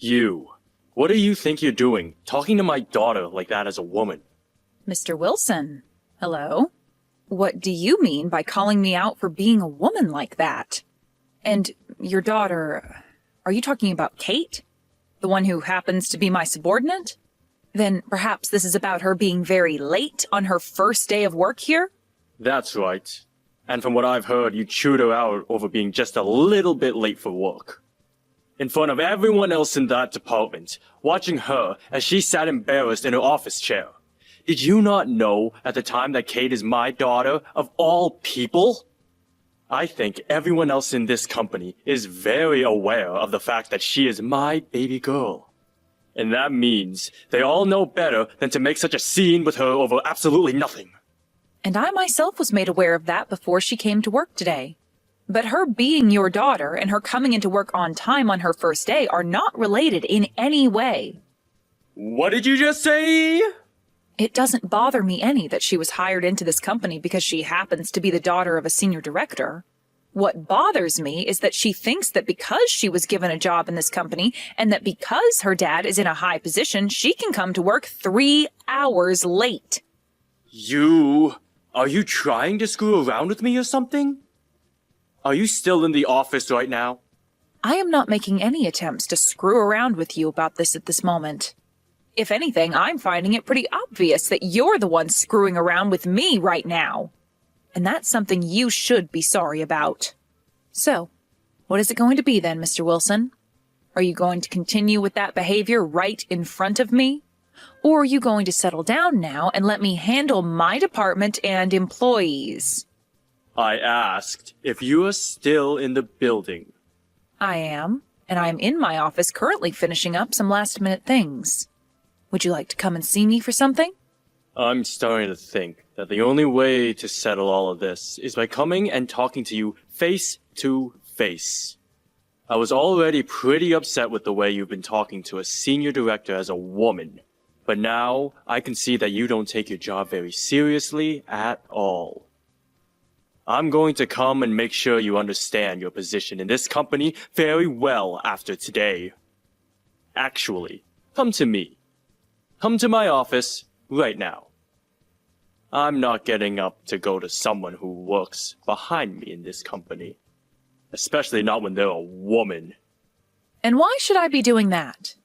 You. What do you think you're doing, talking to my daughter like that as a woman? Mr. Wilson, hello? What do you mean by calling me out for being a woman like that? And your daughter, are you talking about Kate? The one who happens to be my subordinate? Then perhaps this is about her being very late on her first day of work here? That's right. And from what I've heard, you chewed her out over being just a little bit late for work. In front of everyone else in that department, watching her as she sat embarrassed in her office chair. Did you not know at the time that Kate is my daughter, of all people? I think everyone else in this company is very aware of the fact that she is my baby girl. And that means they all know better than to make such a scene with her over absolutely nothing. And I myself was made aware of that before she came to work today. But her being your daughter and her coming into work on time on her first day are not related in any way. What did you just say? It doesn't bother me any that she was hired into this company because she happens to be the daughter of a senior director. What bothers me is that she thinks that because she was given a job in this company and that because her dad is in a high position, she can come to work 3 hours late. Are you trying to screw around with me or something? Are you still in the office right now? I am not making any attempts to screw around with you about this at this moment. If anything, I'm finding it pretty obvious that you're the one screwing around with me right now. And that's something you should be sorry about. So, what is it going to be then, Mr. Wilson? Are you going to continue with that behavior right in front of me? Or are you going to settle down now and let me handle my department and employees? I asked if you are still in the building. I am, and I'm in my office currently finishing up some last-minute things. Would you like to come and see me for something? I'm starting to think that the only way to settle all of this is by coming and talking to you face to face. I was already pretty upset with the way you've been talking to a senior director as a woman, but now I can see that you don't take your job very seriously at all. I'm going to come and make sure you understand your position in this company very well after today. Actually, come to me. Come to my office right now. I'm not getting up to go to someone who works behind me in this company. Especially not when they're a woman. And why should I be doing that?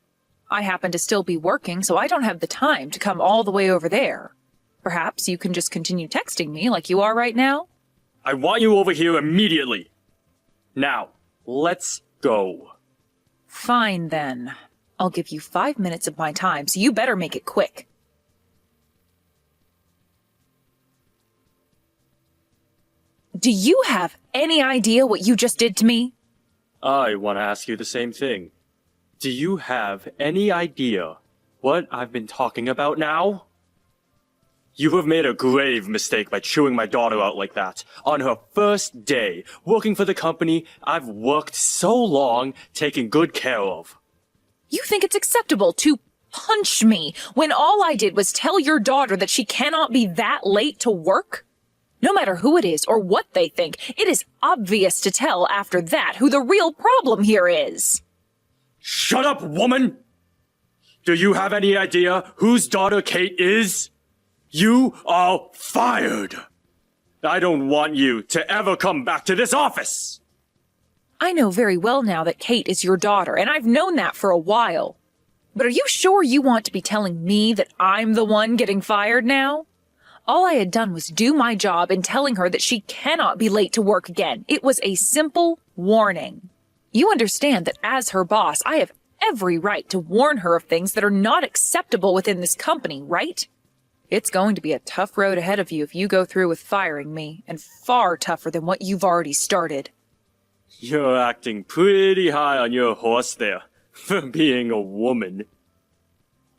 I happen to still be working, so I don't have the time to come all the way over there. Perhaps you can just continue texting me like you are right now? I want you over here immediately. Now, let's go. Fine then. I'll give you 5 minutes of my time, so you better make it quick. Do you have any idea what you just did to me? I want to ask you the same thing. Do you have any idea what I've been talking about now? You have made a grave mistake by chewing my daughter out like that, on her first day, working for the company I've worked so long taking good care of. You think it's acceptable to punch me when all I did was tell your daughter that she cannot be that late to work? No matter who it is or what they think, it is obvious to tell after that who the real problem here is. Shut up, woman! Do you have any idea whose daughter Kate is? You are fired! I don't want you to ever come back to this office! I know very well now that Kate is your daughter, and I've known that for a while. But are you sure you want to be telling me that I'm the one getting fired now? All I had done was do my job in telling her that she cannot be late to work again. It was a simple warning. You understand that as her boss, I have every right to warn her of things that are not acceptable within this company, right? It's going to be a tough road ahead of you if you go through with firing me, and far tougher than what you've already started. You're acting pretty high on your horse there, for being a woman.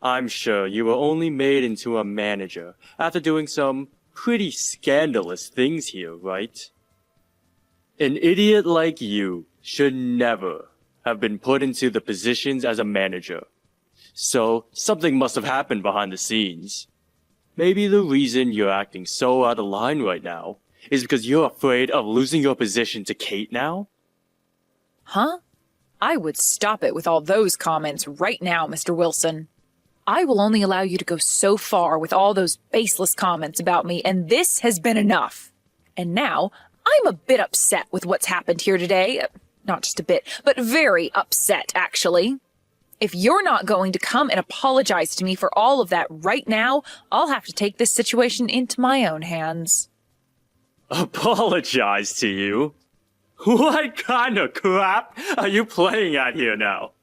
I'm sure you were only made into a manager after doing some pretty scandalous things here, right? An idiot like you should never have been put into the positions as a manager. So something must have happened behind the scenes. Maybe the reason you're acting so out of line right now is because you're afraid of losing your position to Kate now? Huh? I would stop it with all those comments right now, Mr. Wilson. I will only allow you to go so far with all those baseless comments about me, and this has been enough. And now, I'm a bit upset with what's happened here today. Not just a bit, but very upset, actually. If you're not going to come and apologize to me for all of that right now, I'll have to take this situation into my own hands. Apologize to you? What kind of crap are you playing at here now?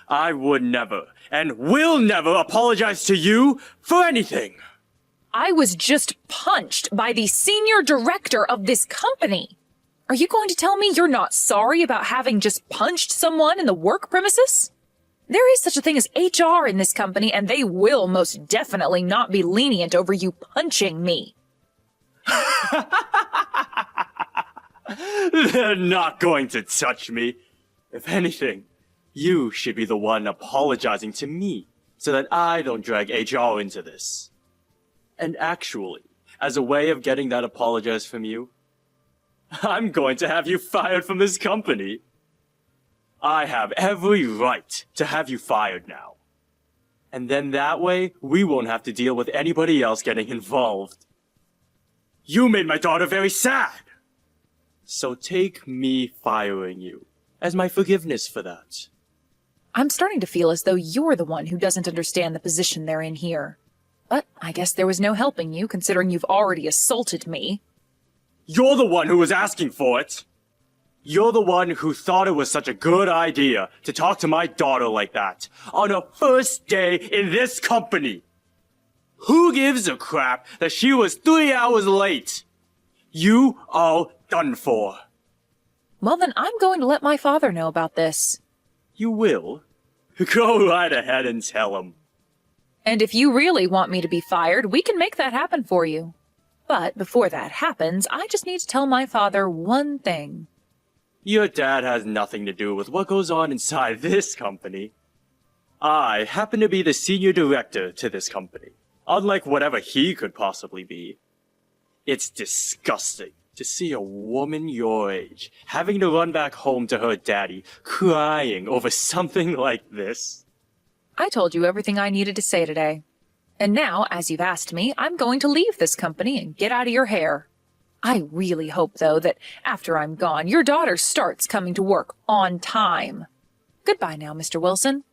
I would never and will never apologize to you for anything. I was just punched by the senior director of this company. Are you going to tell me you're not sorry about having just punched someone in the work premises? There is such a thing as HR in this company, and they will most definitely not be lenient over you punching me. They're not going to touch me. If anything, you should be the one apologizing to me so that I don't drag HR into this. And actually, as a way of getting that apologize from you, I'm going to have you fired from this company. I have every right to have you fired now. And then that way, we won't have to deal with anybody else getting involved. You made my daughter very sad. So take me firing you as my forgiveness for that. I'm starting to feel as though you're the one who doesn't understand the position they're in here. But I guess there was no helping you, considering you've already assaulted me. You're the one who was asking for it. You're the one who thought it was such a good idea to talk to my daughter like that on her first day in this company. Who gives a crap that she was 3 hours late? You are done for. Well, then I'm going to let my father know about this. You will? Go right ahead and tell him. And if you really want me to be fired, we can make that happen for you. But before that happens, I just need to tell my father one thing. Your dad has nothing to do with what goes on inside this company. I happen to be the senior director to this company, unlike whatever he could possibly be. It's disgusting to see a woman your age having to run back home to her daddy crying over something like this. I told you everything I needed to say today. And now, as you've asked me, I'm going to leave this company and get out of your hair. I really hope, though, that after I'm gone, your daughter starts coming to work on time. Goodbye now, Mr. Wilson.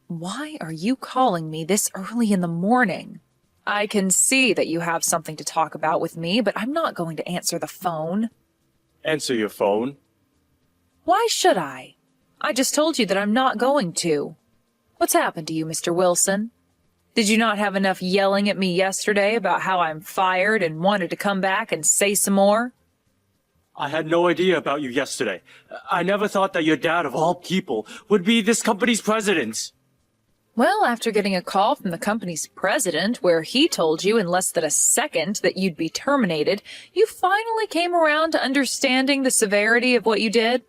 Why are you calling me this early in the morning? I can see that you have something to talk about with me, but I'm not going to answer the phone. Answer your phone. Why should I? I just told you that I'm not going to. What's happened to you, Mr. Wilson? Did you not have enough yelling at me yesterday about how I'm fired and wanted to come back and say some more? I had no idea about you yesterday. I never thought that your dad, of all people, would be this company's president. Well, after getting a call from the company's president where he told you in less than a second that you'd be terminated, you finally came around to understanding the severity of what you did?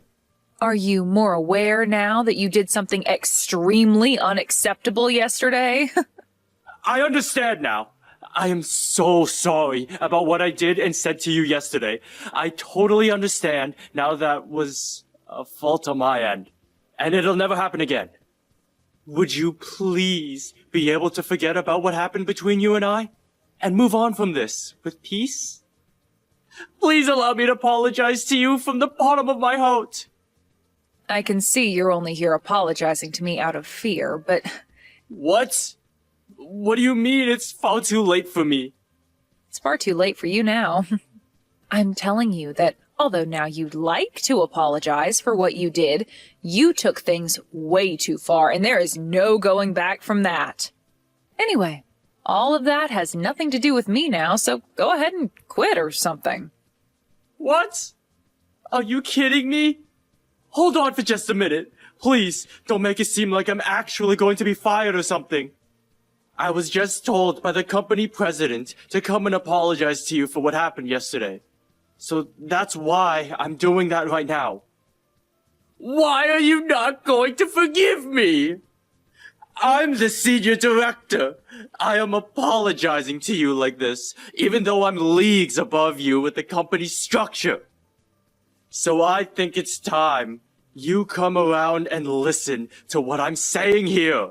Are you more aware now that you did something extremely unacceptable yesterday? I understand now. I am so sorry about what I did and said to you yesterday. I totally understand now that was a fault on my end. And it'll never happen again. Would you please be able to forget about what happened between you and I? And move on from this with peace? Please allow me to apologize to you from the bottom of my heart. I can see you're only here apologizing to me out of fear, but... What? What do you mean it's far too late for me? It's far too late for you now. I'm telling you that although now you'd like to apologize for what you did, you took things way too far, and there is no going back from that. Anyway, all of that has nothing to do with me now, so go ahead and quit or something. What? Are you kidding me? Hold on for just a minute. Please, don't make it seem like I'm actually going to be fired or something. I was just told by the company president to come and apologize to you for what happened yesterday. So that's why I'm doing that right now. Why are you not going to forgive me? I'm the senior director. I am apologizing to you like this, even though I'm leagues above you with the company's structure. So I think it's time you come around and listen to what I'm saying here.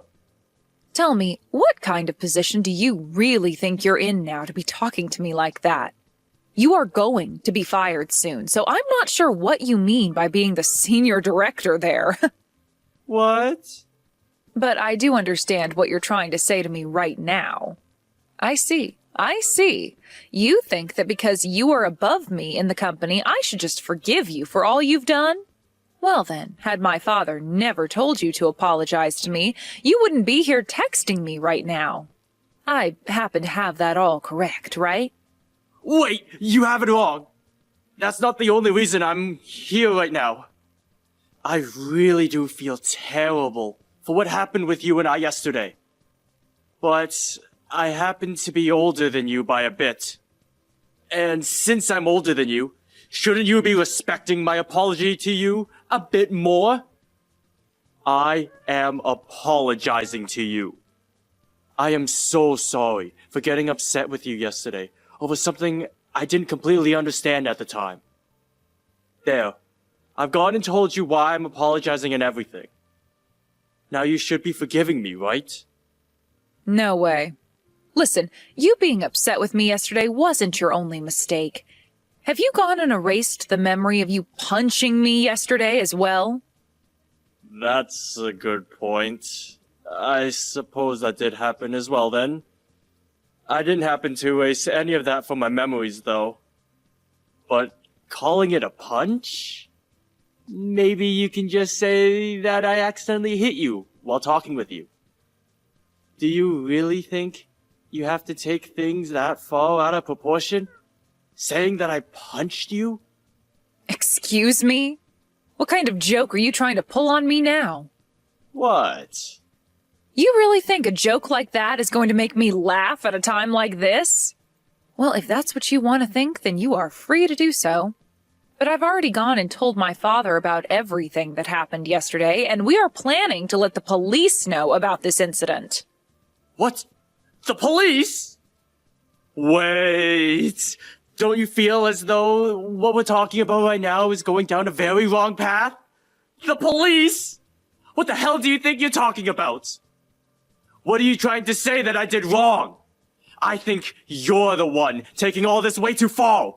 Tell me, what kind of position do you really think you're in now to be talking to me like that? You are going to be fired soon, so I'm not sure what you mean by being the senior director there. What? But I do understand what you're trying to say to me right now. I see. You think that because you are above me in the company, I should just forgive you for all you've done? Well then, had my father never told you to apologize to me, you wouldn't be here texting me right now. I happen to have that all correct, right? Wait, you have it wrong. That's not the only reason I'm here right now. I really do feel terrible for what happened with you and I yesterday. But I happen to be older than you by a bit. And since I'm older than you, shouldn't you be respecting my apology to you a bit more? I am apologizing to you. I am so sorry for getting upset with you yesterday over something I didn't completely understand at the time. There. I've gone and told you why I'm apologizing and everything. Now you should be forgiving me, right? No way. Listen, you being upset with me yesterday wasn't your only mistake. Have you gone and erased the memory of you punching me yesterday as well? That's a good point. I suppose that did happen as well then. I didn't happen to erase any of that from my memories though. But calling it a punch? Maybe you can just say that I accidentally hit you while talking with you. Do you really think you have to take things that far out of proportion? Saying that I punched you? Excuse me? What kind of joke are you trying to pull on me now? What? You really think a joke like that is going to make me laugh at a time like this? Well, if that's what you want to think, then you are free to do so. But I've already gone and told my father about everything that happened yesterday, and we are planning to let the police know about this incident. What? The police? Wait. Don't you feel as though what we're talking about right now is going down a very wrong path? The police? What the hell do you think you're talking about? What are you trying to say that I did wrong? I think you're the one taking all this way too far.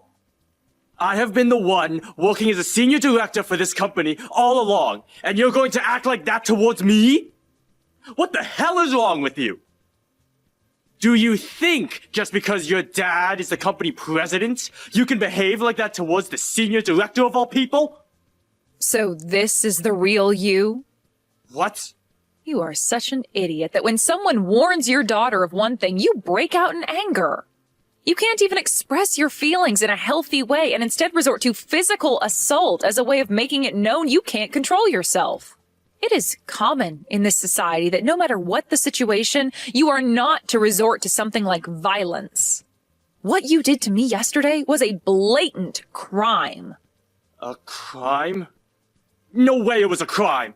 I have been the one working as a senior director for this company all along, and you're going to act like that towards me? What the hell is wrong with you? Do you think just because your dad is the company president, you can behave like that towards the senior director of all people? So this is the real you? What? You are such an idiot that when someone warns your daughter of one thing, you break out in anger. You can't even express your feelings in a healthy way and instead resort to physical assault as a way of making it known you can't control yourself. It is common in this society that no matter what the situation, you are not to resort to something like violence. What you did to me yesterday was a blatant crime. A crime? No way it was a crime.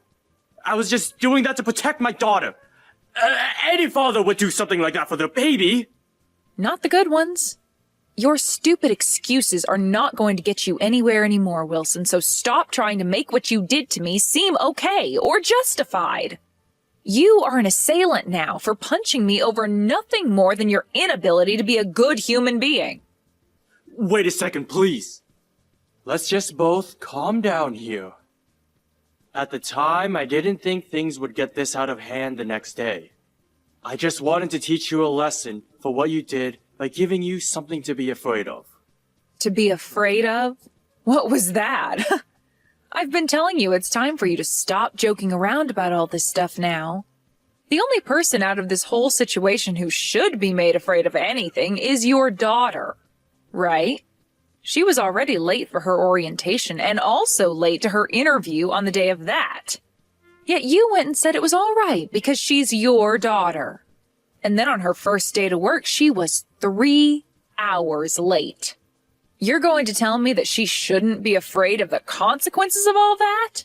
I was just doing that to protect my daughter. Any father would do something like that for their baby. Not the good ones. Your stupid excuses are not going to get you anywhere anymore, Wilson, so stop trying to make what you did to me seem okay or justified. You are an assailant now for punching me over nothing more than your inability to be a good human being. Wait a second, please. Let's just both calm down here. At the time, I didn't think things would get this out of hand the next day. I just wanted to teach you a lesson for what you did by giving you something to be afraid of. To be afraid of? What was that? I've been telling you it's time for you to stop joking around about all this stuff now. The only person out of this whole situation who should be made afraid of anything is your daughter, right? She was already late for her orientation and also late to her interview on the day of that. Yet you went and said it was all right because she's your daughter. And then on her first day to work, she was 3 hours late. You're going to tell me that she shouldn't be afraid of the consequences of all that?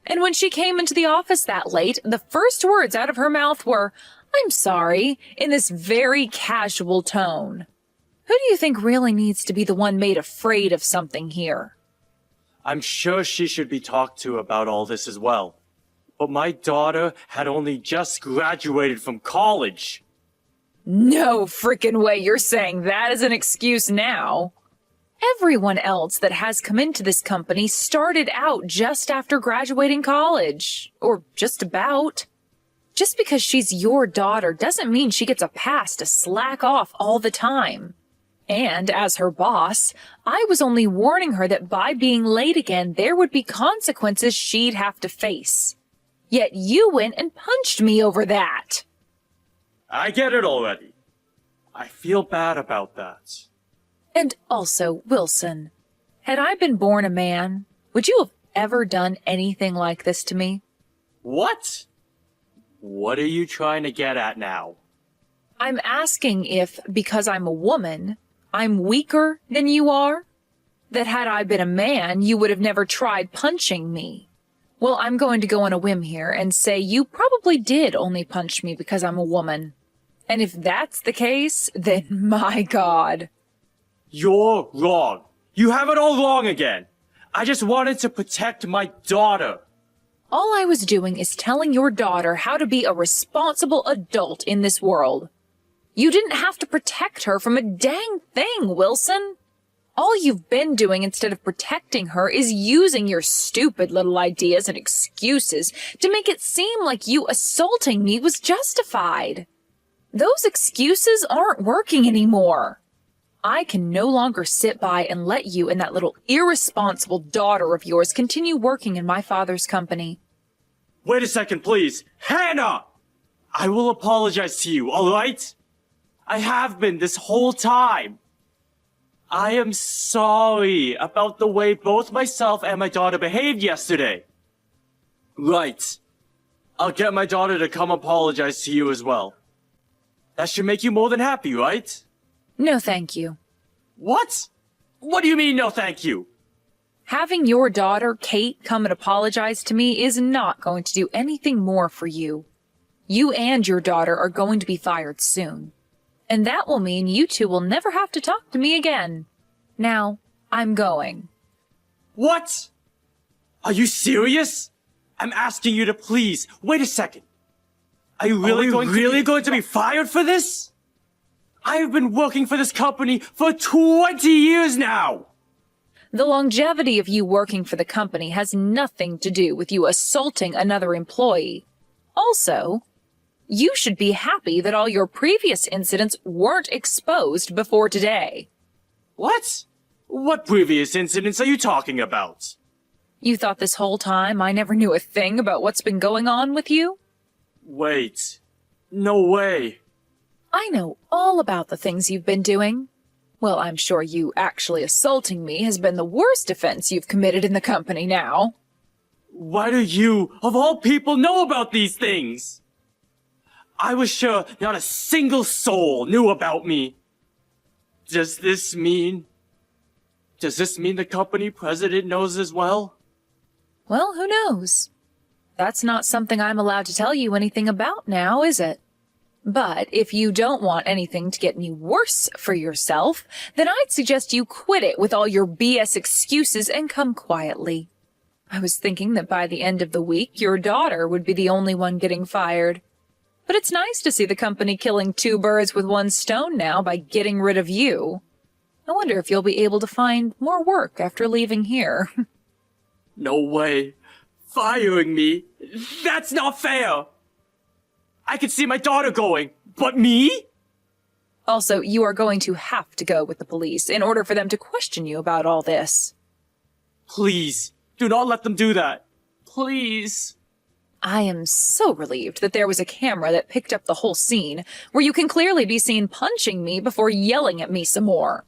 And when she came into the office that late, the first words out of her mouth were, "I'm sorry," in this very casual tone. Who do you think really needs to be the one made afraid of something here? I'm sure she should be talked to about all this as well. But my daughter had only just graduated from college. No frickin' way you're saying that as an excuse now. Everyone else that has come into this company started out just after graduating college. Or just about. Just because she's your daughter doesn't mean she gets a pass to slack off all the time. And as her boss, I was only warning her that by being late again, there would be consequences she'd have to face. Yet you went and punched me over that. I get it already. I feel bad about that. And also, Wilson, had I been born a man, would you have ever done anything like this to me? What? What are you trying to get at now? I'm asking if, because I'm a woman, I'm weaker than you are? That had I been a man, you would have never tried punching me. Well, I'm going to go on a whim here and say you probably did only punch me because I'm a woman. And if that's the case, then my God. You're wrong. You have it all wrong again. I just wanted to protect my daughter. All I was doing is telling your daughter how to be a responsible adult in this world. You didn't have to protect her from a dang thing, Wilson. All you've been doing instead of protecting her is using your stupid little ideas and excuses to make it seem like you assaulting me was justified. Those excuses aren't working anymore. I can no longer sit by and let you and that little irresponsible daughter of yours continue working in my father's company. Wait a second, please. Hannah! I will apologize to you, all right? I have been this whole time. I am sorry about the way both myself and my daughter behaved yesterday. Right. I'll get my daughter to come apologize to you as well. That should make you more than happy, right? No, thank you. What? What do you mean, no thank you? Having your daughter, Kate, come and apologize to me is not going to do anything more for you. You and your daughter are going to be fired soon. And that will mean you two will never have to talk to me again. Now, I'm going. What? Are you serious? I'm asking you to please, wait a second. Are you really going to be fired for this? I have been working for this company for 20 years now! The longevity of you working for the company has nothing to do with you assaulting another employee. Also, you should be happy that all your previous incidents weren't exposed before today. What? What previous incidents are you talking about? You thought this whole time I never knew a thing about what's been going on with you? Wait. No way. I know all about the things you've been doing. Well, I'm sure you actually assaulting me has been the worst offense you've committed in the company now. Why do you, of all people, know about these things? I was sure not a single soul knew about me. Does this mean the company president knows as well? Well, who knows? That's not something I'm allowed to tell you anything about now, is it? But if you don't want anything to get any worse for yourself, then I'd suggest you quit it with all your BS excuses and come quietly. I was thinking that by the end of the week, your daughter would be the only one getting fired. But it's nice to see the company killing two birds with one stone now by getting rid of you. I wonder if you'll be able to find more work after leaving here. No way. Firing me? That's not fair! I could see my daughter going, but me? Also, you are going to have to go with the police in order for them to question you about all this. Please, do not let them do that. Please. I am so relieved that there was a camera that picked up the whole scene, where you can clearly be seen punching me before yelling at me some more.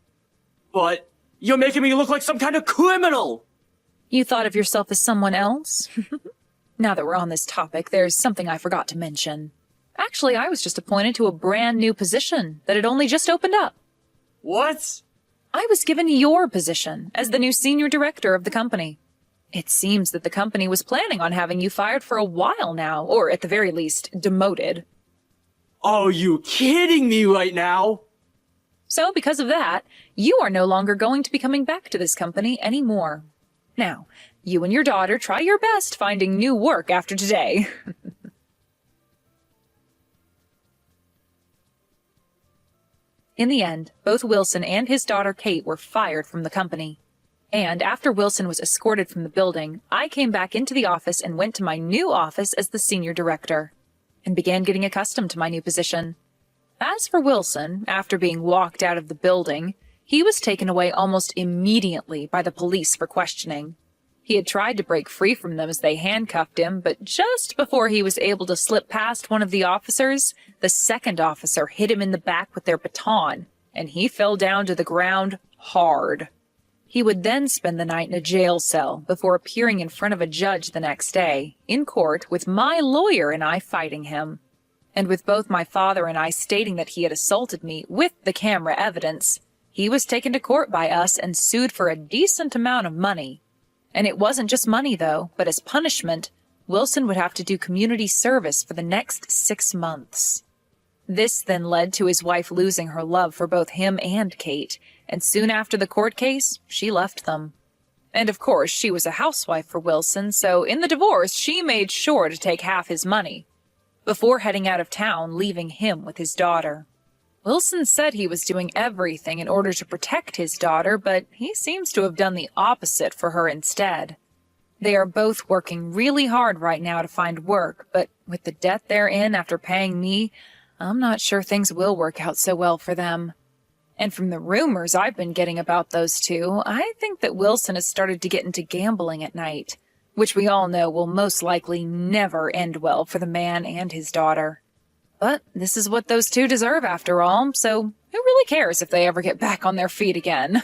But you're making me look like some kind of criminal! You thought of yourself as someone else? Now that we're on this topic, there's something I forgot to mention. Actually, I was just appointed to a brand new position that had only just opened up. What? I was given your position as the new senior director of the company. It seems that the company was planning on having you fired for a while now, or at the very least, demoted. Are you kidding me right now? So because of that, you are no longer going to be coming back to this company anymore. Now, you and your daughter try your best finding new work after today. In the end, both Wilson and his daughter Kate were fired from the company. And after Wilson was escorted from the building, I came back into the office and went to my new office as the senior director, and began getting accustomed to my new position. As for Wilson, after being walked out of the building, he was taken away almost immediately by the police for questioning. He had tried to break free from them as they handcuffed him, but just before he was able to slip past one of the officers, the second officer hit him in the back with their baton, and he fell down to the ground hard. He would then spend the night in a jail cell before appearing in front of a judge the next day, in court, with my lawyer and I fighting him. And with both my father and I stating that he had assaulted me with the camera evidence, he was taken to court by us and sued for a decent amount of money. And it wasn't just money, though, but as punishment, Wilson would have to do community service for the next 6 months. This then led to his wife losing her love for both him and Kate, and soon after the court case, she left them. And of course, she was a housewife for Wilson, so in the divorce, she made sure to take half his money, before heading out of town, leaving him with his daughter. Wilson said he was doing everything in order to protect his daughter, but he seems to have done the opposite for her instead. They are both working really hard right now to find work, but with the debt they're in after paying me, I'm not sure things will work out so well for them. And from the rumors I've been getting about those two, I think that Wilson has started to get into gambling at night, which we all know will most likely never end well for the man and his daughter. But this is what those two deserve after all, so who really cares if they ever get back on their feet again?